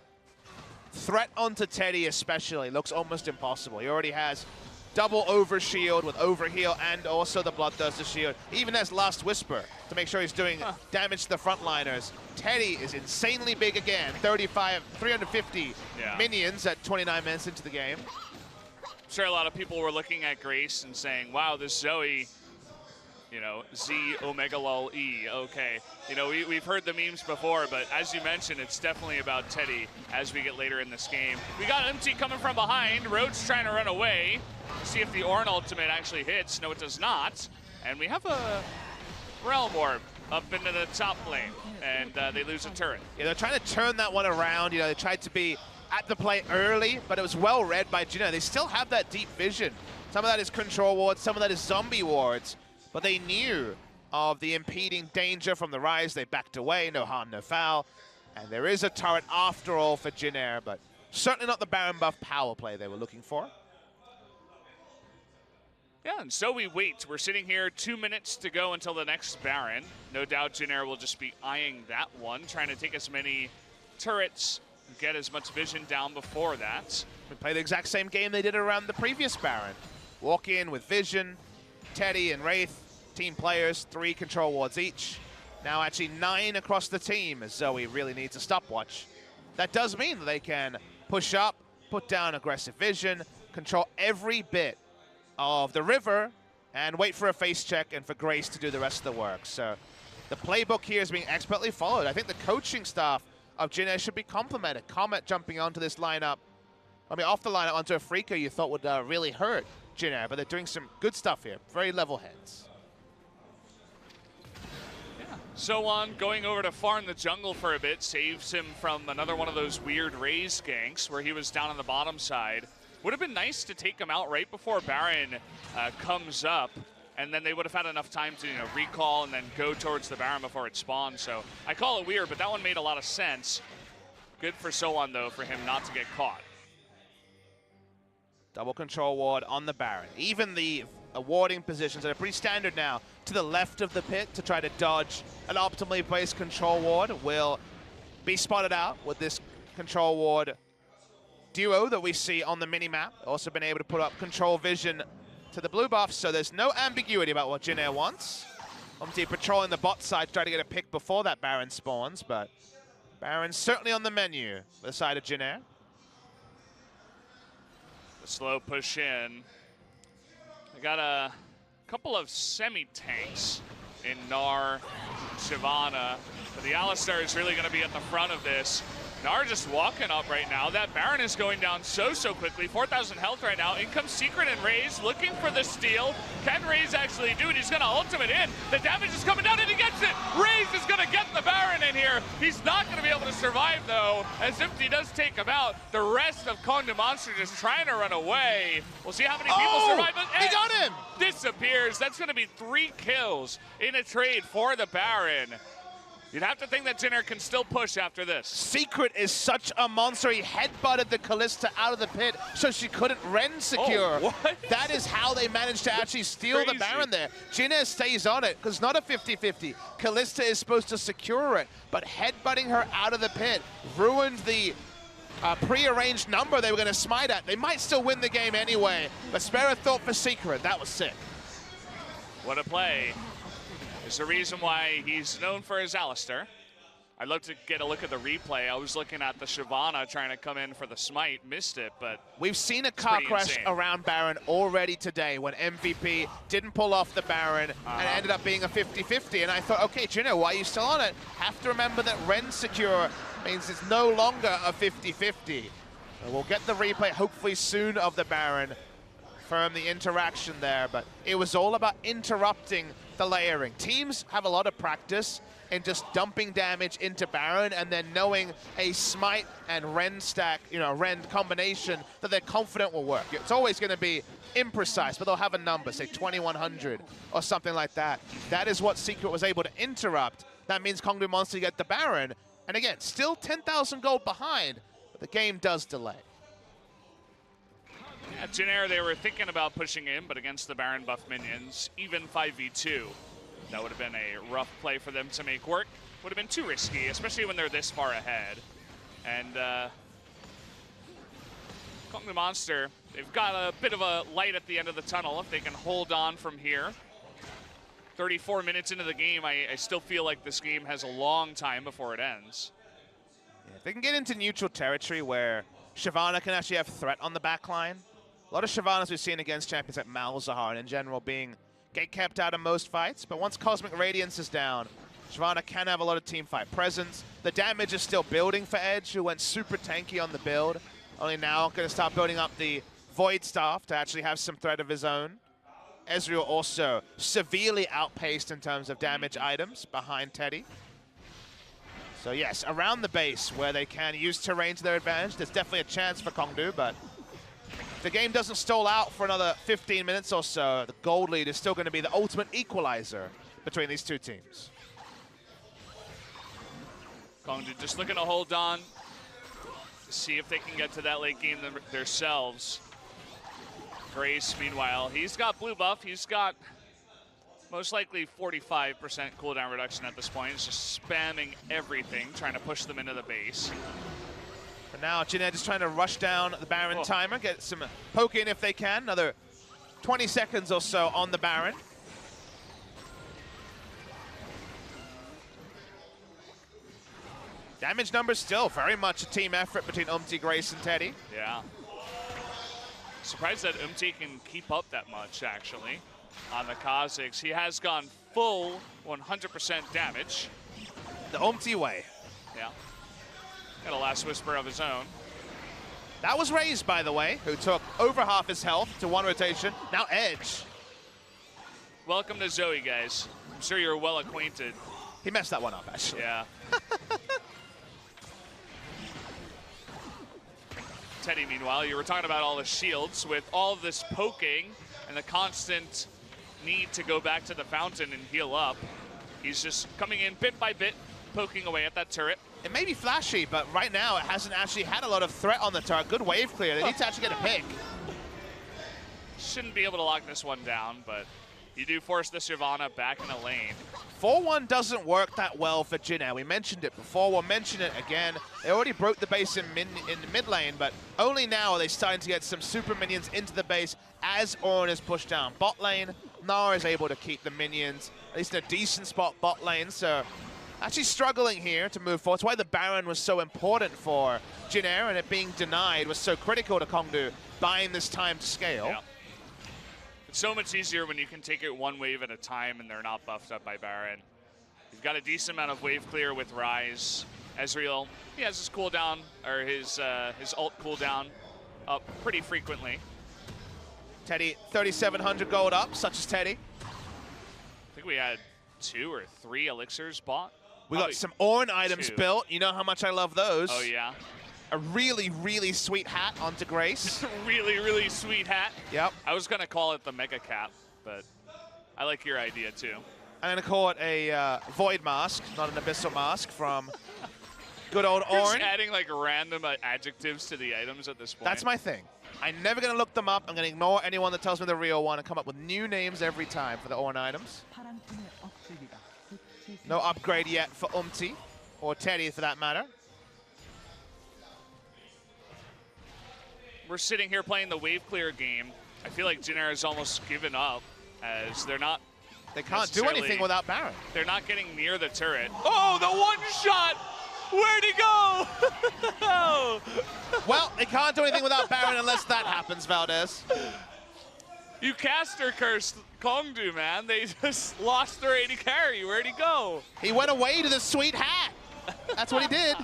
Speaker 2: Threat onto Teddy especially looks almost impossible. He already has double overshield with overheal and also the Bloodthirster shield. He even has Last Whisper to make sure he's doing damage to the frontliners. Teddy is insanely big again, 350 minions at 29 minutes into the game.
Speaker 1: I'm sure a lot of people were looking at Grace and saying, wow, this Zoe, you know, Z Omega Lol E, okay. You know, we've heard the memes before, but as you mentioned, it's definitely about Teddy as we get later in this game. We got Empty coming from behind. Rhodes trying to run away. See if the Ornn ultimate actually hits. No, it does not. And we have a Realm Orb up into the top lane, and they lose a turret.
Speaker 2: Yeah, they're trying to turn that one around. You know, they tried to be at the play early, but it was well read by Jin Air. They still have that deep vision. Some of that is control wards, some of that is zombie wards, but they knew of the impeding danger from the Rise. They backed away, no harm, no foul. And there is a turret after all for Jin Air, but certainly not the Baron buff power play they were looking for.
Speaker 1: Yeah, and so we wait. We're sitting here 2 minutes to go until the next Baron. No doubt Jin Air will just be eyeing that one, trying to take as many turrets, get as much vision down before that.
Speaker 2: We play the exact same game they did around the previous Baron. Walk in with vision, Teddy and Wraith, team players, 3 control wards each. Now actually 9 across the team as Zoe really needs a stopwatch. That does mean that they can push up, put down aggressive vision, control every bit of the river, and wait for a face check and for Grace to do the rest of the work. So the playbook here is being expertly followed. I think the coaching staff of Jin Air should be complimented. Comet jumping onto this lineup, I mean off the lineup onto a Freaker you thought would really hurt Jin Air, but they're doing some good stuff here. Very level heads.
Speaker 1: So on, going over to farm the jungle for a bit, saves him from another one of those weird Raze ganks where he was down on the bottom side. Would have been nice to take him out right before Baron comes up, and then they would have had enough time to recall and then go towards the Baron before it spawned. So I call it weird, but that one made a lot of sense. Good for So-On, though, for him not to get caught.
Speaker 2: Double control ward on the Baron. Even the warding positions that are pretty standard now to the left of the pit to try to dodge an optimally placed control ward will be spotted out with this control ward duo that we see on the mini-map. Also been able to put up control vision to the blue buff, so there's no ambiguity about what Jin Air wants. Obviously patrolling the bot side to try to get a pick before that Baron spawns, but Baron's certainly on the menu for the side of Jin Air.
Speaker 1: The slow push in. I got a couple of semi-tanks in Gnar, Shyvana, but the Alistar is really going to be at the front of this. Gnar just walking up right now. That Baron is going down so quickly. 4,000 health right now. In comes Secret and Raze looking for the steal. Can Raze actually do it? He's going to ultimate in. The damage is coming down and he gets it. Raze is going to get the Baron in here. He's not going to be able to survive, though, as Empty does take him out. The rest of Kongdoo Monster just trying to run away. We'll see how many people survive. But
Speaker 2: he got him!
Speaker 1: Disappears. That's going to be 3 kills in a trade for the Baron. You'd have to think that Jinner can still push after this.
Speaker 2: Secret is such a monster. He headbutted the Kalista out of the pit so she couldn't Ren secure.
Speaker 1: Oh, what?
Speaker 2: That is how they managed to actually steal the Baron there. Jinner stays on it because it's not a 50-50. Kalista is supposed to secure it, but headbutting her out of the pit ruined the pre-arranged number they were going to smite at. They might still win the game anyway, but spare a thought for Secret. That was sick.
Speaker 1: What a play. There's a reason why he's known for his Alistair. I'd love to get a look at the replay. I was looking at the Shyvana trying to come in for the smite, missed it, but
Speaker 2: we've seen a car crash around Baron already today when MVP didn't pull off the Baron and ended up being a 50-50. And I thought, okay, Jinner, why are you still on it? Have to remember that Ren secure means it's no longer a 50-50. We'll get the replay hopefully soon of the Baron. Confirm the interaction there, but it was all about interrupting the layering. Teams have a lot of practice in just dumping damage into Baron and then knowing a smite and Ren stack, Ren combination that they're confident will work. It's always going to be imprecise, but they'll have a number, say 2100 or something like that. That is what Secret was able to interrupt. That means Kongdoo Monster get the Baron. And again, still 10,000 gold behind, but the game does delay.
Speaker 1: At Jinner, they were thinking about pushing in, but against the Baron buff minions, even 5v2, that would have been a rough play for them to make work. Would have been too risky, especially when they're this far ahead. And Kongdoo Monster, they've got a bit of a light at the end of the tunnel if they can hold on from here. 34 minutes into the game, I still feel like this game has a long time before it ends.
Speaker 2: Yeah, if they can get into neutral territory where Shyvana can actually have threat on the back line. A lot of Shyvanas we've seen against champions like Malzahar and in general being gate-kept out of most fights, but once Cosmic Radiance is down, Shyvana can have a lot of team fight presence. The damage is still building for Edge, who went super tanky on the build. Only now going to start building up the Void Staff to actually have some threat of his own. Ezreal also severely outpaced in terms of damage items behind Teddy. So yes, around the base where they can use terrain to their advantage, there's definitely a chance for Kongdoo, but if the game doesn't stall out for another 15 minutes or so, the gold lead is still going to be the ultimate equalizer between these two teams.
Speaker 1: Kongdoo just looking to hold on to see if they can get to that late game themselves. Grace, meanwhile, he's got blue buff. He's got most likely 45% cooldown reduction at this point. He's just spamming everything, trying to push them into the base.
Speaker 2: For now, Jinner just trying to rush down the Baron timer, get some poke in if they can. Another 20 seconds or so on the Baron. Damage numbers still very much a team effort between Grace, and Teddy.
Speaker 1: Yeah. Surprised that can keep up that much, actually, on the Kha'Zix. He has gone full 100% damage.
Speaker 2: The way.
Speaker 1: Yeah. Got a last whisper of his own.
Speaker 2: That was Raze, by the way, who took over half his health to one rotation. Now Edge.
Speaker 1: Welcome to Zoe, guys. I'm sure you're well acquainted.
Speaker 2: He messed that one up, actually.
Speaker 1: Yeah. Teddy, meanwhile, you were talking about all the shields. With all of this poking and the constant need to go back to the fountain and heal up, he's just coming in bit by bit, poking away at that turret.
Speaker 2: It may be flashy, but right now it hasn't actually had a lot of threat on the turret. Good wave clear. They need to actually get a pick.
Speaker 1: Shouldn't be able to lock this one down, but you do force the Shyvana back in the lane.
Speaker 2: 4-1 doesn't work that well for Jinner. We mentioned it before. We'll mention it again. They already broke the base in the mid lane, but only now are they starting to get some super minions into the base as Ornn is pushed down. Bot lane, Nara is able to keep the minions, at least in a decent spot bot lane, so actually struggling here to move forward. That's why the Baron was so important for Jinner, and it being denied was so critical to Kongdoo, buying this time to scale.
Speaker 1: Yeah. It's so much easier when you can take it one wave at a time and they're not buffed up by Baron. You've got a decent amount of wave clear with Ryze. Ezreal, he has his cooldown, or his ult cooldown up pretty frequently.
Speaker 2: Teddy, 3,700 gold up, such as Teddy.
Speaker 1: I think we had 2 or 3 elixirs bought
Speaker 2: We got some Ornn items built. You know how much I love those.
Speaker 1: Oh, yeah.
Speaker 2: A really, really sweet hat onto Grace.
Speaker 1: Really, really sweet hat.
Speaker 2: Yep.
Speaker 1: I was going to call it the Mega Cap, but I like your idea, too.
Speaker 2: I'm going to call it a Void Mask, not an Abyssal Mask, from good old
Speaker 1: You're
Speaker 2: Ornn.
Speaker 1: just adding, like, random adjectives to the items at this point.
Speaker 2: That's my thing. I'm never going to look them up. I'm going to ignore anyone that tells me the real one and come up with new names every time for the Ornn items. No upgrade yet for Umti, or Teddy for that matter.
Speaker 1: We're sitting here playing the wave clear game. I feel like Jin Air has almost given up, as they're not.
Speaker 2: They can't do anything without Baron.
Speaker 1: They're not getting near the turret. Oh, the one shot! Where'd he go?
Speaker 2: Well, they can't do anything without Baron unless that happens, Valdez.
Speaker 1: You caster cursed Kongdoo, man. They just lost their AD carry. Where'd he go?
Speaker 2: He went away to the sweet hat. That's what he did.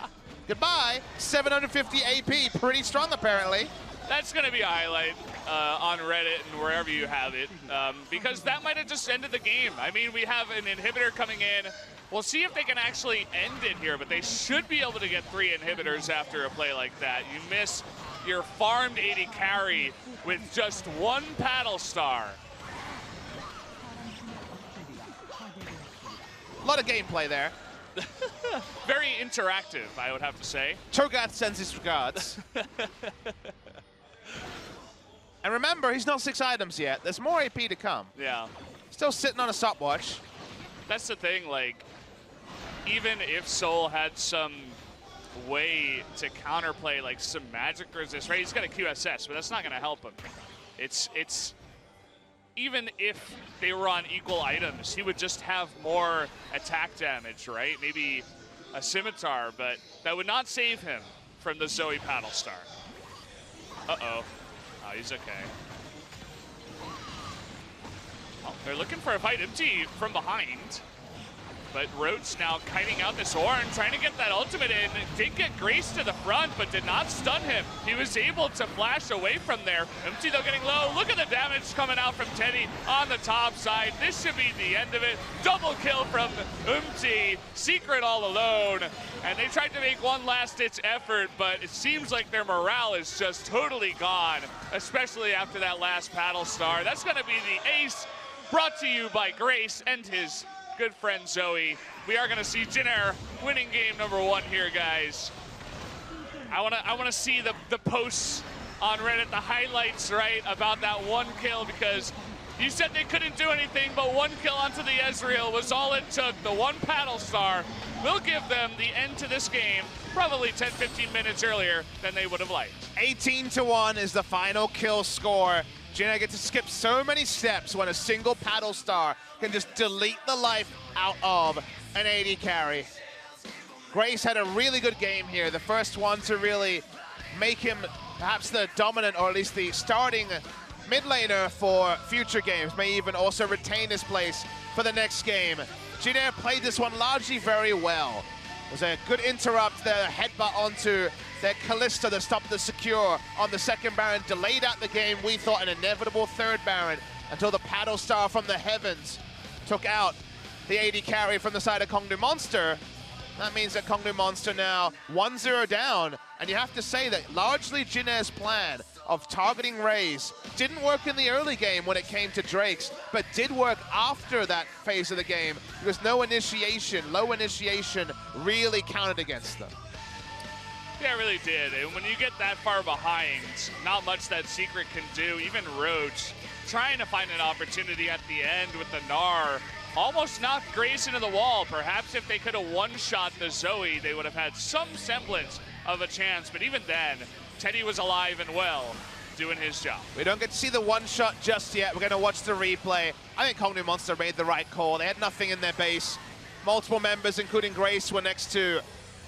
Speaker 2: Goodbye. 750 AP. Pretty strong, apparently.
Speaker 1: That's going to be a highlight on Reddit and wherever you have it, because that might have just ended the game. I mean, we have an inhibitor coming in. We'll see if they can actually end it here, but they should be able to get 3 inhibitors after a play like that. You miss your farmed AD carry with just 1 paddle star.
Speaker 2: A lot of gameplay there.
Speaker 1: Very interactive, I would have to say.
Speaker 2: Cho'Gath sends his regards. And remember, he's not 6 items yet. There's more AP to come.
Speaker 1: Yeah.
Speaker 2: Still sitting on a stopwatch.
Speaker 1: That's the thing, like, even if Soul had some way to counterplay, like, some magic resist, right? He's got a QSS, but that's not going to help him. It's even if they were on equal items, he would just have more attack damage, right? Maybe a scimitar, but that would not save him from the Zoe paddle star. Uh-oh. Oh, he's okay. Oh, they're looking for a fight. Empty from behind. But Roach now kiting out this Ornn, trying to get that ultimate in. Did get Grace to the front, but did not stun him. He was able to flash away from there. Empty, though, getting low. Look at the damage coming out from Teddy on the top side. This should be the end of it. Double kill from Umti. Secret all alone. And they tried to make one last-ditch effort, but it seems like their morale is just totally gone, especially after that last paddle star. That's going to be the ace, brought to you by Grace and his good friend Zoe. We are going to see Jin Air winning game number 1 here, guys. I want to see the posts on Reddit, the highlights, right, about that 1 kill, because you said they couldn't do anything, but 1 kill onto the Ezreal was all it took. The 1 paddle star will give them the end to this game, probably 10-15 minutes earlier than they would have liked.
Speaker 2: 18-1 is the final kill score. Jin Air gets to skip so many steps when a single paddle star can just delete the life out of an AD carry. Grace had a really good game here, the first one to really make him perhaps the dominant, or at least the starting mid laner for future games, may even also retain his place for the next game. Jin Air played this one largely very well. It was a good interrupt there, headbutt onto their Kalista that stopped the secure on the second Baron, delayed out the game. We thought an inevitable 3rd Baron until the paddle star from the heavens took out the AD carry from the side of Kongdoo Monster. That means that Kongdoo Monster now 1-0 down, and you have to say that largely Jin Air's plan of targeting Raze didn't work in the early game when it came to Drakes, but did work after that phase of the game because low initiation really counted against them.
Speaker 1: Yeah, it really did. And when you get that far behind, not much that Secret can do. Even Roach trying to find an opportunity at the end with the Gnar. Almost knocked Grace into the wall. Perhaps if they could have one-shot the Zoe, they would have had some semblance of a chance. But even then, Teddy was alive and well, doing his job.
Speaker 2: We don't get to see the one-shot just yet. We're going to watch the replay. I think Kongdoo Monster made the right call. They had nothing in their base. Multiple members, including Grace, were next to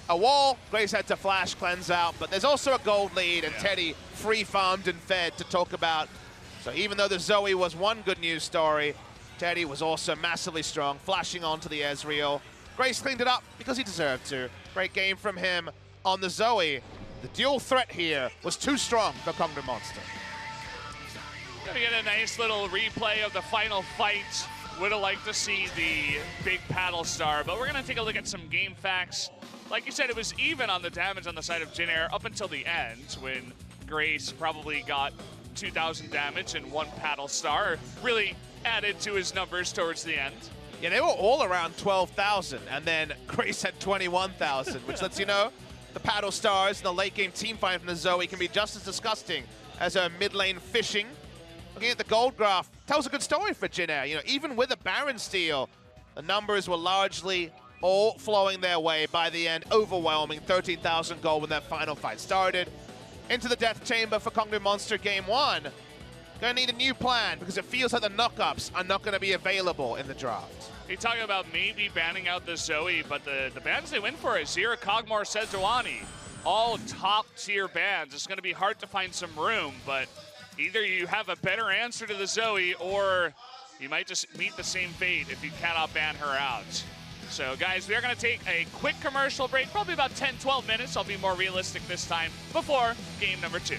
Speaker 2: a wall. Grace had to flash cleanse out, but there's also a gold lead, and Teddy free farmed and fed to talk about. So even though the Zoe was one good news story, Teddy was also massively strong, flashing onto the Ezreal. Grace cleaned it up because he deserved to. Great game from him on the Zoe. The dual threat here was too strong for Kongdoo Monster.
Speaker 1: Gonna get a nice little replay of the final fight Would have liked to see the big paddle star, but we're going to take a look at some game facts. Like you said, it was even on the damage on the side of Jin Air up until the end, when Grace probably got 2,000 damage and 1 paddle star. Really added to his numbers towards the end.
Speaker 2: Yeah, they were all around 12,000, and then Grace had 21,000, which lets you know the paddle stars and the late game team fight from the Zoe can be just as disgusting as her mid lane fishing. Looking at the gold graph, tells a good story for Jin Air. You know, even with a Baron steal, the numbers were largely all flowing their way by the end, overwhelming 13,000 gold when that final fight started. Into the death chamber for Kongdoo Monster game 1. Gonna need a new plan because it feels like the knockups are not gonna be available in the draft.
Speaker 1: You're talking about maybe banning out the Zoe, but the bans they went for is Zira, Kog'Maw, Sejuani. All top tier bans. It's gonna be hard to find some room, but either you have a better answer to the Zoe or you might just meet the same fate if you cannot ban her out. So guys, we are gonna take a quick commercial break, probably about 10-12 minutes. I'll be more realistic this time before game number 2.